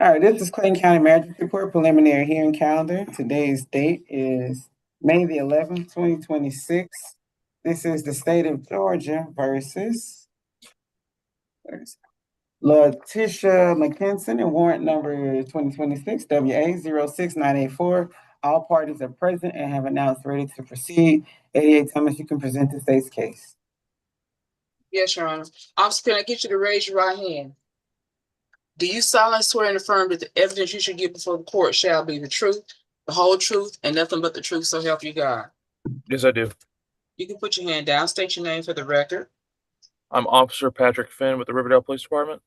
All right, this is Clayton County Magic Report preliminary hearing calendar. Today's date is May the 11th, 2026. This is the state of Georgia versus Letitia McKinson and warrant number 2026 WA 06984. All parties are present and have announced ready to proceed. 88 Thomas, you can present the state's case. Yes, Your Honor. Officer, can I get you to raise your right hand? Do you solemnly swear and affirm that the evidence you should give before the court shall be the truth, the whole truth, and nothing but the truth, so help you God? Yes, I do. You can put your hand down. State your name for the record. I'm Officer Patrick Finn with the Riverdale Police Department.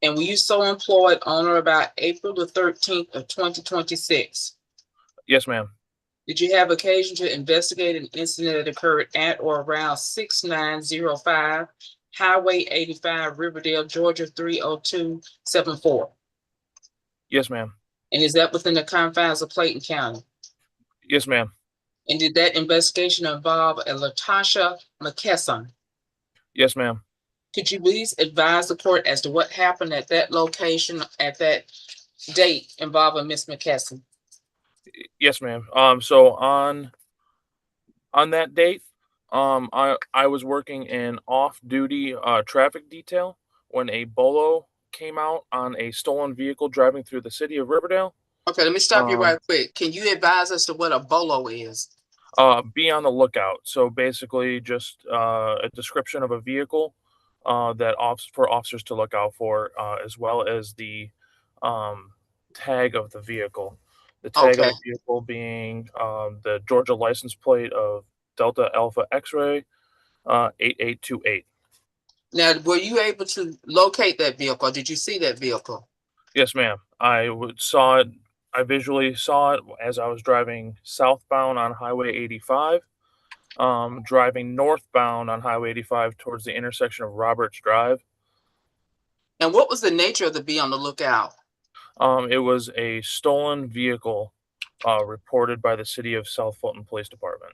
And were you so employed on or about April the 13th of 2026? Yes, ma'am. Did you have occasion to investigate an incident that occurred at or around 6905 Highway 85, Riverdale, Georgia 30274? Yes, ma'am. And is that within the confines of Clayton County? Yes, ma'am. And did that investigation involve a Latasha McKesson? Yes, ma'am. Could you please advise the court as to what happened at that location at that date involving Miss McKesson? Yes, ma'am. So on that date, I was working in off-duty traffic detail when a bolo came out on a stolen vehicle driving through the city of Riverdale. Okay, let me stop you right quick. Can you advise us to what a bolo is? Be on the lookout. So basically, just a description of a vehicle that for officers to look out for, as well as the tag of the vehicle. The tag of the vehicle being the Georgia license plate of Delta Alpha X-ray 8828. Now, were you able to locate that vehicle? Or did you see that vehicle? Yes, ma'am. Saw it. I visually saw it as I was driving southbound on Highway 85, driving northbound on Highway 85 towards the intersection of Roberts Drive. And what was the nature of the be on the lookout? It was a stolen vehicle reported by the City of South Fulton Police Department.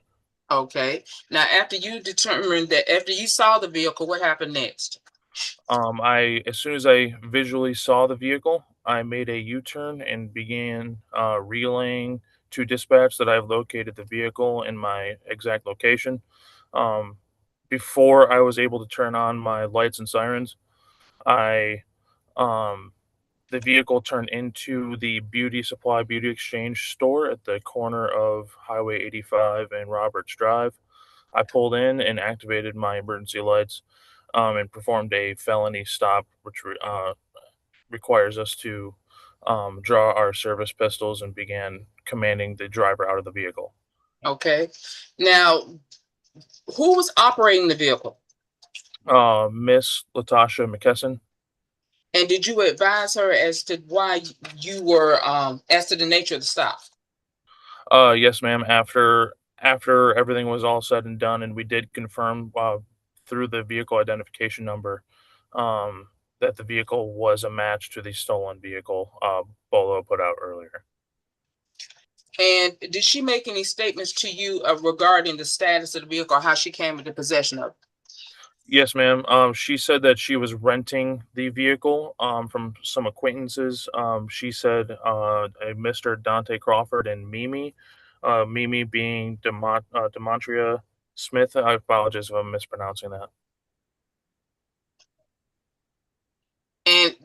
Okay. Now, after you determined that, after you saw the vehicle, what happened next? As soon as I visually saw the vehicle, I made a U-turn and began relaying to dispatch that I've located the vehicle in my exact location. Before I was able to turn on my lights and sirens, the vehicle turned into the Beauty Supply Beauty Exchange store at the corner of Highway 85 and Roberts Drive. I pulled in and activated my emergency lights and performed a felony stop, which requires us to draw our service pistols and began commanding the driver out of the vehicle. Okay. Now, who was operating the vehicle? Miss Latasha McKesson. And did you advise her as to why you were, as to the nature of the stop? Yes, ma'am. After everything was all said and done, and we did confirm through the vehicle identification number that the vehicle was a match to the stolen vehicle Bolo put out earlier. And did she make any statements to you regarding the status of the vehicle or how she came into possession of it? Yes, ma'am. She said that she was renting the vehicle from some acquaintances. She said a Mr. Dante Crawford and Mimi, Mimi being Demontria Smith. I apologize if I'm mispronouncing that. And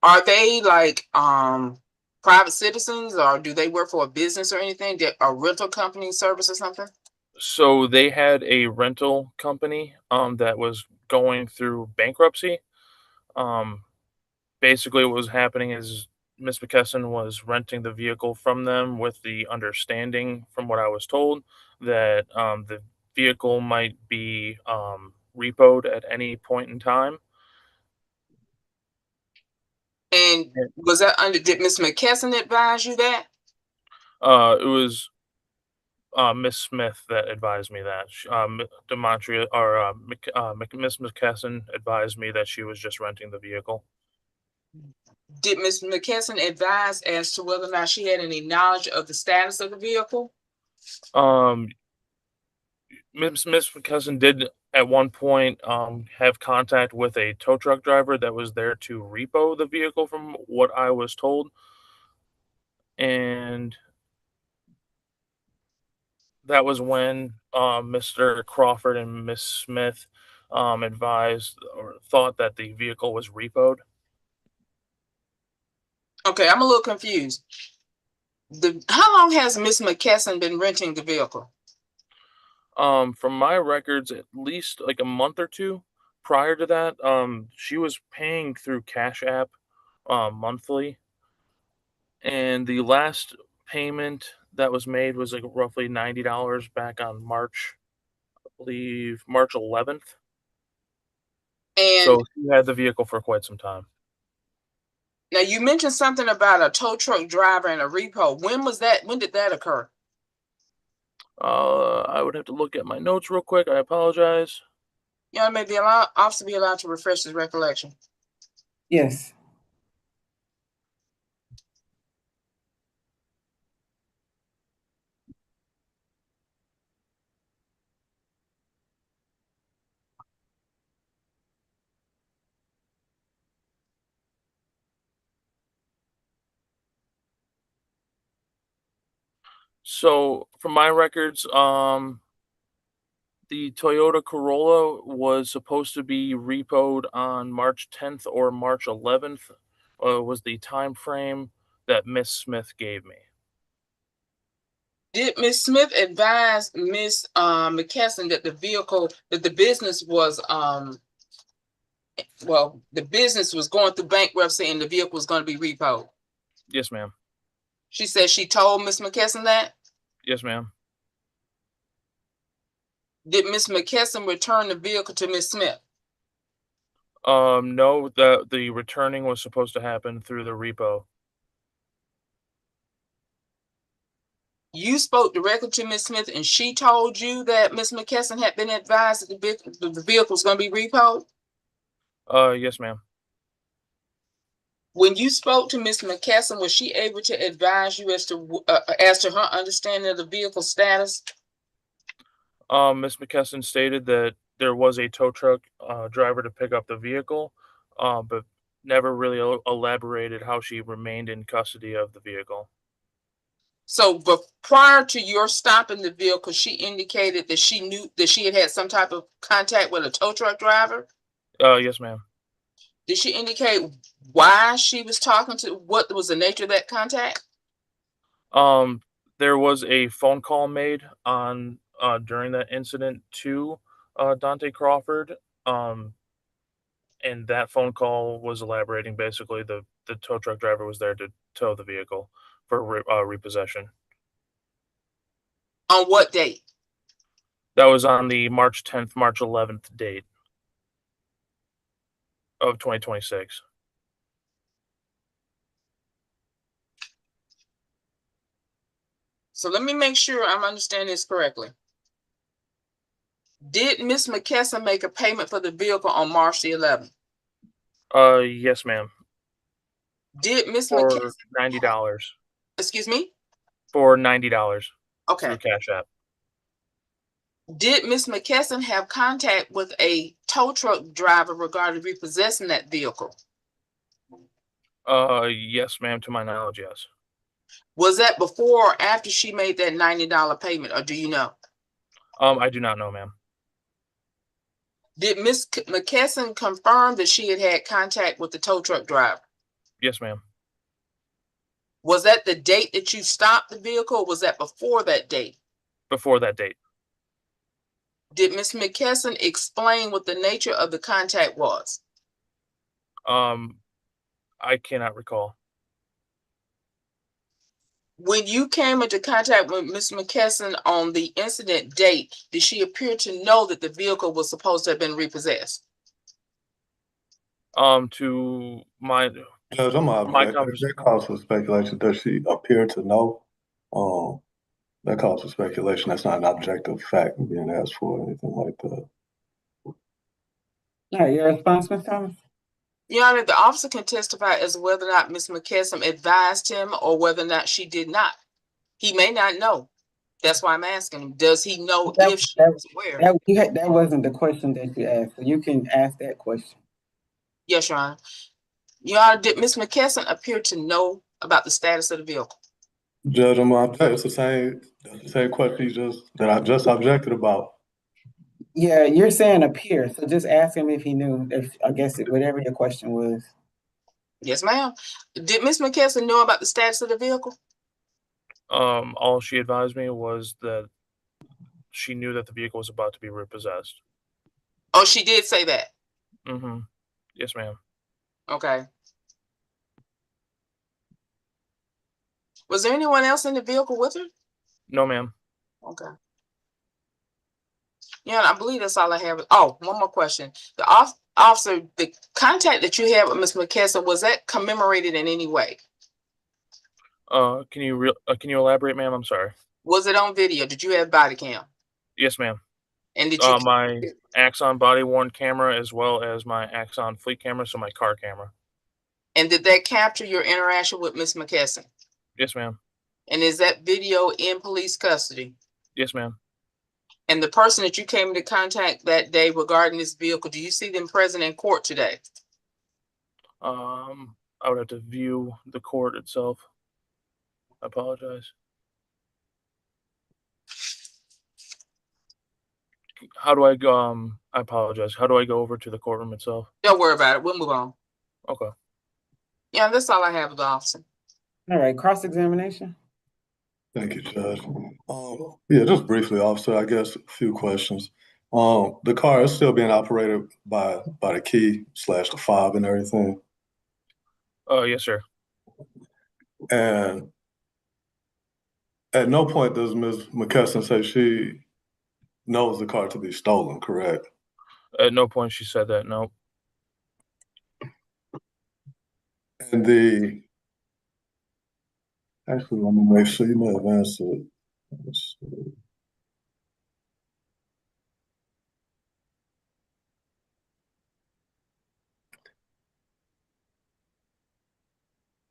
are they like private citizens, or do they work for a business or anything? A rental company service or something? So they had a rental company that was going through bankruptcy. Basically what was happening is Miss McKesson was renting the vehicle from them with the understanding, from what I was told, that the vehicle might be repoed at any point in time. And was that did Miss McKesson advise you that? It was Miss Smith that advised me that. Demontria or Miss McKesson advised me that she was just renting the vehicle. Did Miss McKesson advise as to whether or not she had any knowledge of the status of the vehicle? Miss McKesson did at one point have contact with a tow truck driver that was there to repo the vehicle, from what I was told. And that was when Mr. Crawford and Miss Smith advised or thought that the vehicle was repoed. Okay, I'm a little confused. How long has Miss McKesson been renting the vehicle? From my records, at least like a month or two prior to that. She was paying through Cash App monthly, and the last payment that was made was like roughly $90 back on March, I believe March 11th. And So she had the vehicle for quite some time. now you mentioned something about a tow truck driver and a repo. When was that? When did that occur? I would have to look at my notes real quick. I apologize. You know, maybe officer be allowed to refresh his recollection. Yes. So from my records, the Toyota Corolla was supposed to be repoed on March 10th or March 11th, was the time frame that Miss Smith gave me. Did Miss Smith advise Miss McKesson that the business was the business was going through bankruptcy and the vehicle was going to be repoed? Yes, ma'am. She said she told Miss McKesson that? Yes, ma'am. Did Miss McKesson return the vehicle to Miss Smith? No, the returning was supposed to happen through the repo. You spoke directly to Miss Smith and she told you that Miss McKesson had been advised that the vehicle was going to be repoed? Yes, ma'am. When you spoke to Miss McKesson, was she able to advise you as to her understanding of the vehicle status? Miss McKesson stated that there was a tow truck driver to pick up the vehicle, but never really elaborated how she remained in custody of the vehicle. So, but prior to your stopping the vehicle, she indicated that she knew that she had some type of contact with a tow truck driver? Yes, ma'am. Did she indicate why she was talking to, what was the nature of that contact? There was a phone call made on during that incident to Dante Crawford. And that phone call was elaborating basically the tow truck driver was there to tow the vehicle for repossession. On what date? That was on the March 10th, March 11th date of 2026. So let me make sure I'm understanding this correctly. Did Miss McKesson make a payment for the vehicle on March the 11th? Yes, ma'am. Did Miss For McKesson $90. Excuse me? For $90 Okay. through Cash App. Did Miss McKesson have contact with a tow truck driver regarding repossessing that vehicle? Yes, ma'am. To my knowledge, yes. Was that before or after she made that $90 payment, or do you know? I do not know, ma'am. Did Miss McKesson confirm that she had contact with the tow truck driver? Yes, ma'am. Was that the date that you stopped the vehicle, or was that before that date? Before that date. Did Miss McKesson explain what the nature of the contact was? I cannot recall. When you came into contact with Miss McKesson on the incident date, did she appear to know that the vehicle was supposed to have been repossessed? To my Judge, that calls for speculation. Does she appear to know? That calls for speculation. That's not an objective fact being asked for or anything like that. All right, your response, Ms. Thomas? Your Honor, the officer can testify as to whether or not Ms. McKesson advised him or whether or not she did not. He may not know. That's why I'm asking him, does he know That- if she that- was aware? That wasn't the question that you asked, so you can ask that question. Yes, Your Honor. Your Honor, did Ms. McKesson appear to know about the status of the vehicle? Judge, it's the same question that I just objected about. Yeah, you're saying appear, so just ask him if he knew, I guess whatever your question was. Yes, ma'am. Did Ms. McKesson know about the status of the vehicle? All she advised me was that she knew that the vehicle was about to be repossessed. Oh, she did say that. Mm-hmm. Yes, ma'am. Okay. Was there anyone else in the vehicle with her? No, ma'am. Okay. Yeah, I believe that's all I have. Oh, one more question. The officer, the contact that you had with Ms. McKesson, was that commemorated in any way? Can you elaborate, ma'am? I'm sorry. Was it on video? Did you have body cam? Yes, ma'am. And did you my Axon body worn camera as well as my Axon fleet camera, so my car camera. And did that capture your interaction with Ms. McKesson? Yes, ma'am. And is that video in police custody? Yes, ma'am. And the person that you came into contact that day regarding this vehicle, do you see them present in court today? I would have to view the court itself. I apologize. How do I go? I apologize. How do I go over to the courtroom itself? Don't worry about it. We'll move on. Okay. Yeah, that's all I have, the officer. All right, cross-examination. Thank you, Judge. Yeah, just briefly, officer, I guess a few questions. The car is still being operated by the key / the fob and everything. Yes, sir. And at no point does Ms. McKesson say she knows the car to be stolen, correct? At no point she said that, no. And actually, let me make sure you may have answered. Let's see.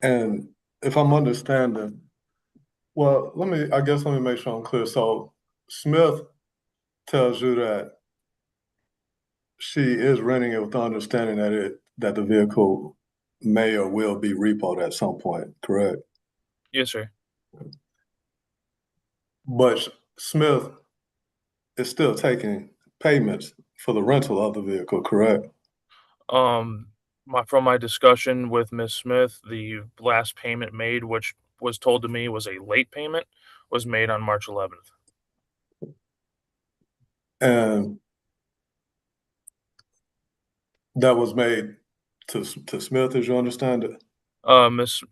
And if I'm understanding, well, let me make sure I'm clear. So Smith tells you that she is renting it with the understanding that the vehicle may or will be repoed at some point, correct? Yes, sir. But Smith is still taking payments for the rental of the vehicle, correct? From my discussion with Ms. Smith, the last payment made, which was told to me was a late payment, was made on March 11th. And that was made to Smith, as you understand it?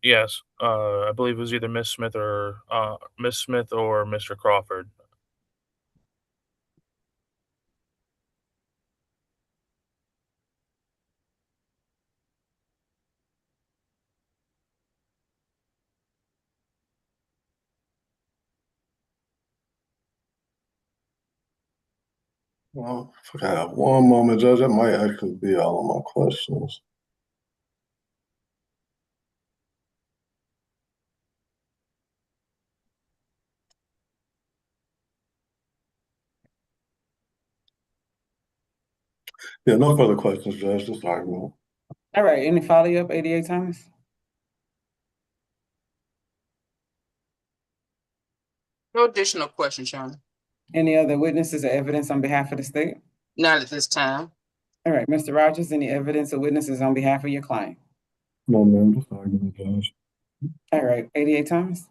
Yes. I believe it was either Miss Smith or Mr. Crawford. Well, if I have one moment, Judge, that might actually be all of my questions. Yeah, no further questions, Judge, this argument. All right, any follow-up, ADA Thomas? No additional questions, Your Honor. Any other witnesses or evidence on behalf of the state? Not at this time. All right, Mr. Rogers, any evidence or witnesses on behalf of your client? No, ma'am, just argument, Judge. All right, ADA Thomas?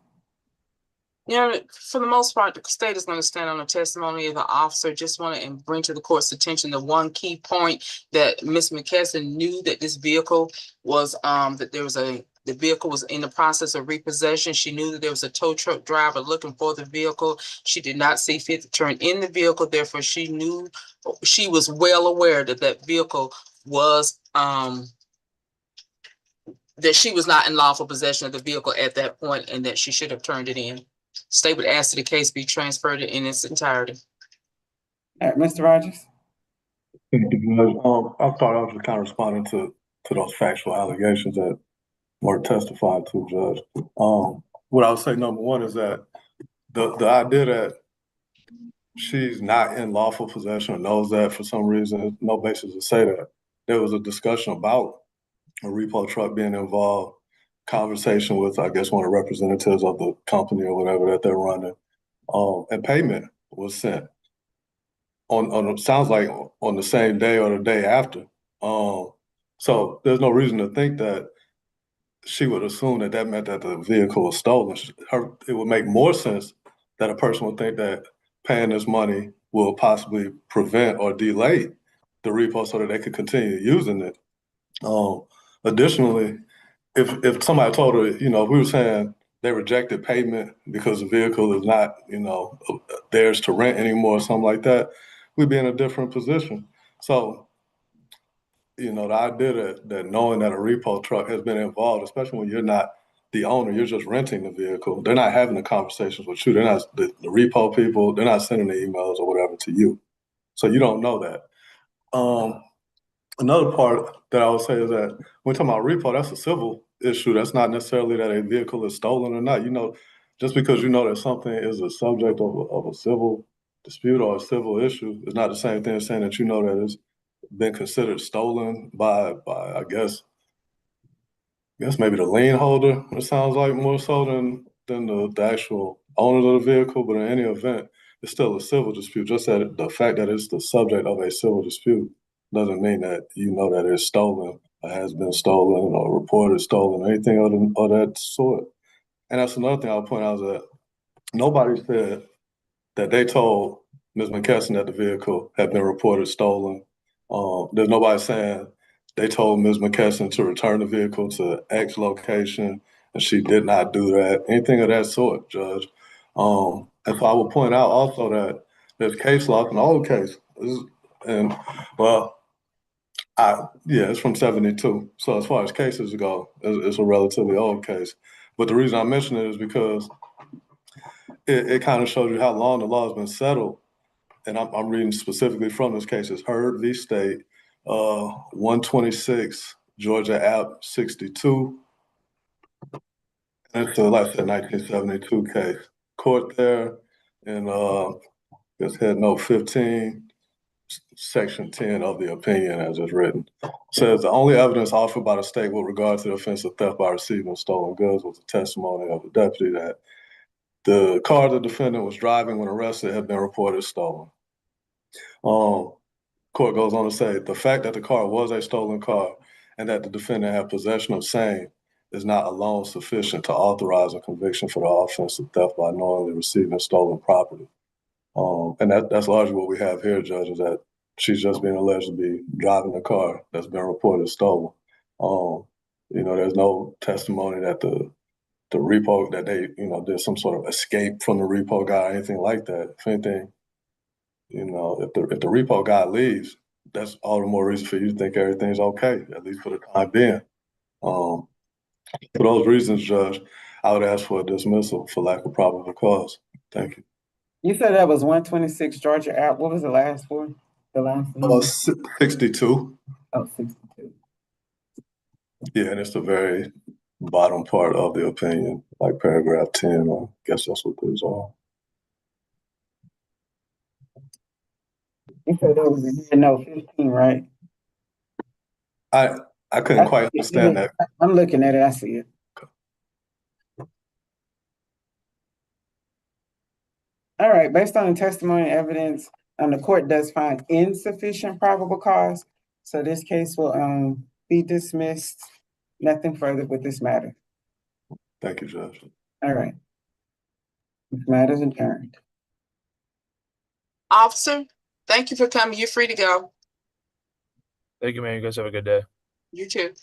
You know, for the most part, the state is going to stand on the testimony of the officer. Just want to bring to the court's attention the one key point that Ms. McKesson knew that this vehicle was, the vehicle was in the process of repossession. She knew that there was a tow truck driver looking for the vehicle. She did not see fit to turn in the vehicle. Therefore, she was well aware that that vehicle was, that she was not in lawful possession of the vehicle at that point and that she should have turned it in. State would ask that the case be transferred in its entirety. All right, Mr. Rogers? Thank you, Judge. I thought I was just kind of responding to those factual allegations that were testified to, Judge. What I would say, number one, is that the idea that she's not in lawful possession or knows that for some reason, no basis to say that. There was a discussion about a repo truck being involved, conversation with, I guess, one of the representatives of the company or whatever that they're running, and payment was sent on sounds like on the same day or the day after. So there's no reason to think that she would assume that that meant that the vehicle was stolen. It would make more sense that a person would think that paying this money will possibly prevent or delay the repo so that they could continue using it. Additionally, if somebody told her, if we were saying they rejected payment because the vehicle is not, theirs to rent anymore or something like that, we'd be in a different position. So, the idea that knowing that a repo truck has been involved, especially when you're not the owner, you're just renting the vehicle. They're not having the conversations with you. They're not the repo people. They're not sending the emails or whatever to you. So you don't know that. Another part that I would say is that when we're talking about repo, that's a civil issue. That's not necessarily that a vehicle is stolen or not. Just because you know that something is a subject of a civil dispute or a civil issue is not the same thing as saying that you know that it's been considered stolen by I guess maybe the lien holder. It sounds like more so than the actual owners of the vehicle. But in any event, it's still a civil dispute. Just that the fact that it's the subject of a civil dispute doesn't mean that you know that it's stolen or has been stolen or reported stolen or anything of that sort. And that's another thing I'll point out is that nobody said that they told Ms. McKesson that the vehicle had been reported stolen. There's nobody saying they told Ms. McKesson to return the vehicle to X location and she did not do that. Anything of that sort, Judge. And so I will point out also that there's case law in all the cases. And it's from 72. So as far as cases go, it's a relatively old case. But the reason I mention it is because it kind of shows you how long the law has been settled. And I'm reading specifically from this case. It's Heard v. State, 126, Georgia App 62. And it's like the 1972 case. Court there in it's head note 15, section 10 of the opinion as it's written. Says the only evidence offered by the state with regard to the offense of theft by receiving stolen goods was the testimony of the deputy that the car the defendant was driving when arrested had been reported stolen. Court goes on to say the fact that the car was a stolen car and that the defendant had possession of same is not alone sufficient to authorize a conviction for the offense of theft by knowingly receiving stolen property. And that's largely what we have here, Judge, is that she's just being alleged to be driving a car that's been reported stolen. There's no testimony that the repo, that they, did some sort of escape from the repo guy or anything like that. If anything, if the repo guy leaves, that's all the more reason for you to think everything's okay, at least for the time being. For those reasons, Judge, I would ask for a dismissal for lack of probable cause. Thank you. You said that was 126 Georgia App. What was the last one? The last one? 62. Oh, 62. Yeah, and it's the very bottom part of the opinion, like paragraph 10. I guess that's what these are. You said that was in note 15, right? I couldn't quite understand that. I'm looking at it. I see it. All right. Based on the testimony and evidence, the court does find insufficient probable cause. So this case will be dismissed. Nothing further with this matter. Thank you, Judge. All right. This matter is adjourned. Officer, thank you for coming. You're free to go. Thank you, man. You guys have a good day. You too.